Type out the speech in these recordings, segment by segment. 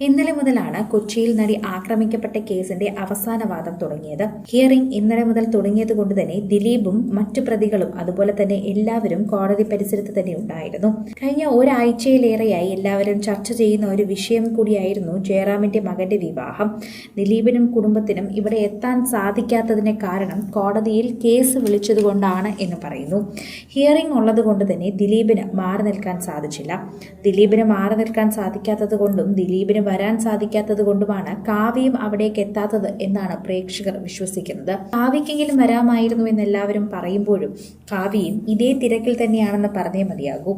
ഇന്നലെ മുതലാണ് കൊച്ചിയിൽ നടി ആക്രമിക്കപ്പെട്ട കേസിന്റെ അവസാന വാദം തുടങ്ങിയത്. ഹിയറിംഗ് ഇന്നലെ മുതൽ തുടങ്ങിയത് കൊണ്ട് തന്നെ ദിലീപും മറ്റു പ്രതികളും അതുപോലെ തന്നെ എല്ലാവരും കോടതി പരിസരത്ത് തന്നെ ഉണ്ടായിരുന്നു. കഴിഞ്ഞ ഒരാഴ്ചയിലേറെയായി എല്ലാവരും ചർച്ച ചെയ്യുന്ന ഒരു വിഷയം കൂടിയായിരുന്നു ജയറാമിന്റെ മകന്റെ വിവാഹം. ദിലീപിനും കുടുംബത്തിനും ഇവിടെ എത്താൻ സാധിക്കാത്തതിന് കാരണം കോടതിയിൽ കേസ് വിളിച്ചതുകൊണ്ടാണ് എന്ന് പറയുന്നു. ഹിയറിംഗ് ഉള്ളത് കൊണ്ട് തന്നെ ദിലീപിന് മാറി നിൽക്കാൻ സാധിച്ചില്ല. ദിലീപിന് മാറി നിൽക്കാൻ സാധിക്കാത്തത് കൊണ്ടും ദിലീപിന് വരാൻ സാധിക്കാത്തത് കൊണ്ടുമാണ് കാവ്യയും അവിടേക്ക് എത്താത്തത് എന്നാണ് പ്രേക്ഷകർ വിശ്വസിക്കുന്നത്. കാവ്യക്കെങ്കിലും വരാമായിരുന്നു എന്ന് എല്ലാവരും പറയുമ്പോഴും കാവ്യയും ഇതേ തിരക്കിൽ തന്നെയാണെന്ന് പറഞ്ഞേ മതിയാകൂ.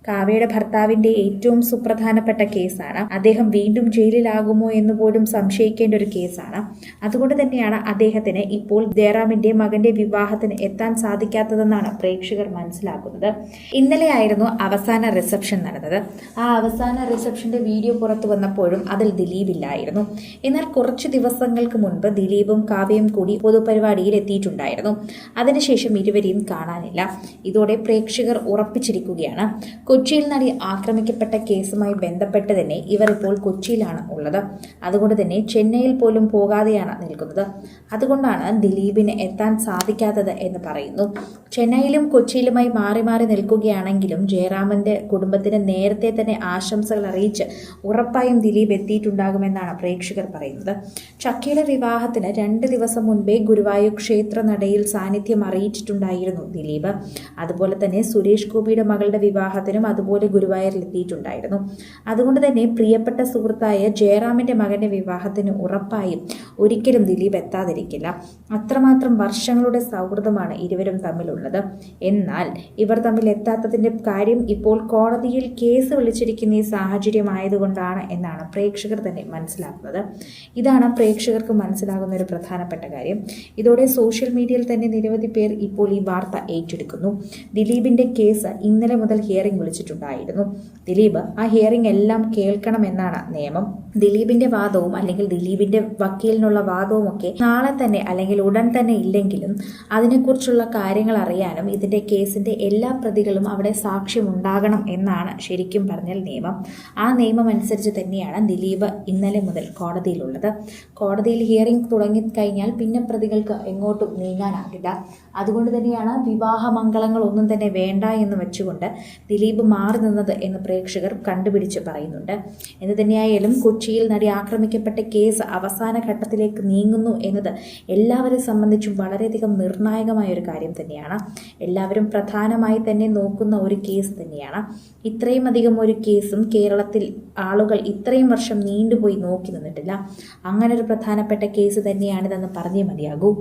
കാവ്യയുടെ ഭർത്താവിന്റെ ഏറ്റവും സുപ്രധാനപ്പെട്ട കേസാണ്. അദ്ദേഹം വീണ്ടും ജയിലിലാകുമോ എന്ന് പോലും സംശയിക്കേണ്ട ഒരു കേസാണ്. അതുകൊണ്ട് തന്നെയാണ് അദ്ദേഹത്തിന് ഇപ്പോൾ ജയറാമിന്റെ മകന്റെ വിവാഹത്തിന് എത്താൻ സാധിക്കാത്തതെന്നാണ് പ്രേക്ഷകർ മനസ്സിലാക്കുന്നത്. ഇന്നലെയായിരുന്നു അവസാന റിസപ്ഷൻ നടന്നത്. ആ അവസാന റിസപ്ഷന്റെ വീഡിയോ പുറത്തു വന്നപ്പോഴും അതിൽ ദിലീപില്ലായിരുന്നു. എന്നാൽ കുറച്ച് ദിവസങ്ങൾക്ക് മുൻപ് ദിലീപും കാവ്യയും കൂടി പൊതുപരിപാടിയിൽ എത്തിയിട്ടുണ്ടായിരുന്നു. അതിനുശേഷം ഇരുവരെയും കാണാനില്ല. ഇതോടെ പ്രേക്ഷകർ ഉറപ്പിച്ചിരിക്കുകയാണ് കൊച്ചിയിൽ നടി ആക്രമിക്കപ്പെട്ട കേസുമായി ബന്ധപ്പെട്ട് തന്നെ ഇവർ ഇപ്പോൾ കൊച്ചിയിലാണ് ഉള്ളത്. അതുകൊണ്ട് തന്നെ ചെന്നൈയിൽ പോലും പോകാതെയാണ് നിൽക്കുന്നത്. അതുകൊണ്ടാണ് ദിലീപിന് എത്താൻ സാധിക്കാത്തത് എന്ന് പറയുന്നു. ചെന്നൈയിലും കൊച്ചിയിലുമായി മാറി മാറി നിൽക്കുകയാണെങ്കിലും ജയറാമിന്റെ കുടുംബത്തിന് നേരത്തെ തന്നെ ആശംസകൾ അറിയിച്ച് ഉറപ്പായും ദിലീപ് എത്തിയിട്ടുണ്ടാകുമെന്നാണ് പ്രേക്ഷകർ പറയുന്നത്. ചക്കിയുടെ വിവാഹത്തിന് 2 ദിവസം മുൻപേ ഗുരുവായൂർ ക്ഷേത്ര നടയിൽ സാന്നിധ്യം അറിയിച്ചിട്ടുണ്ടായിരുന്നു ദിലീപ്. അതുപോലെ തന്നെ സുരേഷ് ഗോപിയുടെ മകളുടെ വിവാഹത്തിനും അതുപോലെ ഗുരുവായൂരിൽ എത്തിയിട്ടുണ്ടായിരുന്നു. അതുകൊണ്ട് തന്നെ പ്രിയപ്പെട്ട സുഹൃത്തായ ജയറാമിന്റെ മകന്റെ വിവാഹത്തിന് ഉറപ്പായും ഒരിക്കലും ദിലീപ് എത്താതിരിക്കില്ല. അത്രമാത്രം വർഷങ്ങളുടെ സൗഹൃദമാണ് ഇരുവരും തമ്മിലുള്ളത്. എന്നാൽ ഇവർ തമ്മിൽ എത്താത്തതിന്റെ കാര്യം ഇപ്പോൾ കോടതിയിൽ കേസ് വിളിച്ചിരിക്കുന്ന ഈ സാഹചര്യമായതുകൊണ്ടാണ് എന്നാണ് പ്രേക്ഷകർ തന്നെ മനസ്സിലാക്കുന്നത്. ഇതാണ് പ്രേക്ഷകർക്ക് മനസ്സിലാകുന്ന ഒരു പ്രധാനപ്പെട്ട കാര്യം. ഇതോടെ സോഷ്യൽ മീഡിയയിൽ തന്നെ നിരവധി പേർ ഇപ്പോൾ ഈ വാർത്ത ഏറ്റെടുക്കുന്നു. ദിലീപിന്റെ കേസ് ഇന്നലെ മുതൽ ഹിയറിംഗ് വിളിച്ചിട്ടുണ്ടായിരുന്നു. ദിലീപ് ആ ഹിയറിംഗ് എല്ലാം കേൾക്കണമെന്നാണ് നിയമം. ദിലീപിന്റെ വാദവും അല്ലെങ്കിൽ ദിലീപിന്റെ വക്കീലിനുള്ള വാദവും ഒക്കെ നാളെ തന്നെ അല്ലെങ്കിൽ ഉടൻ തന്നെ ഇല്ലെങ്കിലും അതിനെക്കുറിച്ചുള്ള കാര്യങ്ങൾ അറിയാനും ഇതിന്റെ കേസിന്റെ എല്ലാ പ്രതികളും അവിടെ സാക്ഷ്യമുണ്ടാകണം എന്നാണ് ശരിക്കും പറഞ്ഞാൽ നിയമം. ആ നിയമം അനുസരിച്ച് തന്നെയാണ് ദിലീപ് ഇന്നലെ മുതൽ കോടതിയിലുള്ളത്. കോടതിയിൽ ഹിയറിംഗ് തുടങ്ങിക്കഴിഞ്ഞാൽ പിന്നെ പ്രതികൾക്ക് എങ്ങോട്ടും നീങ്ങാനാകില്ല. അതുകൊണ്ട് തന്നെയാണ് വിവാഹമംഗളങ്ങൾ ഒന്നും തന്നെ വേണ്ട എന്ന് വെച്ചുകൊണ്ട് ദിലീപ് മാറി നിന്നത് എന്ന് പ്രേക്ഷകർ കണ്ടുപിടിച്ച് പറയുന്നുണ്ട്. എന്ന് തന്നെയായാലും കൊച്ചിയിൽ നടി ആക്രമിക്കപ്പെട്ട കേസ് അവസാന ഘട്ടത്തിലേക്ക് നീങ്ങുന്നു എന്നത് എല്ലാവരെ സംബന്ധിച്ചും വളരെയധികം നിർണായകമായ ഒരു കാര്യം തന്നെയാണ്. എല്ലാവരും പ്രധാനമായി തന്നെ നോക്കുന്ന ഒരു കേസ് തന്നെയാണ്. ഇത്രയും അധികം ഒരു കേസും കേരളത്തിൽ ആളുകൾ ഇത്രയും വർഷം നീണ്ടുപോയി നോക്കി നിന്നിട്ടില്ല. അങ്ങനെ ഒരു പ്രധാനപ്പെട്ട കേസ് തന്നെയാണിതെന്ന് പറഞ്ഞേ മതിയാകൂ.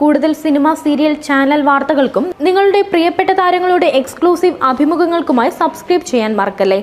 കൂടുതൽ സിനിമ, സീരിയൽ, ചാനൽ വാർത്തകൾക്കും നിങ്ങളുടെ പ്രിയപ്പെട്ട താരങ്ങളുടെ എക്സ്ക്ലൂസീവ് അഭിമുഖങ്ങൾക്കുമായി സബ്സ്ക്രൈബ് ചെയ്യാൻ മറക്കല്ലേ.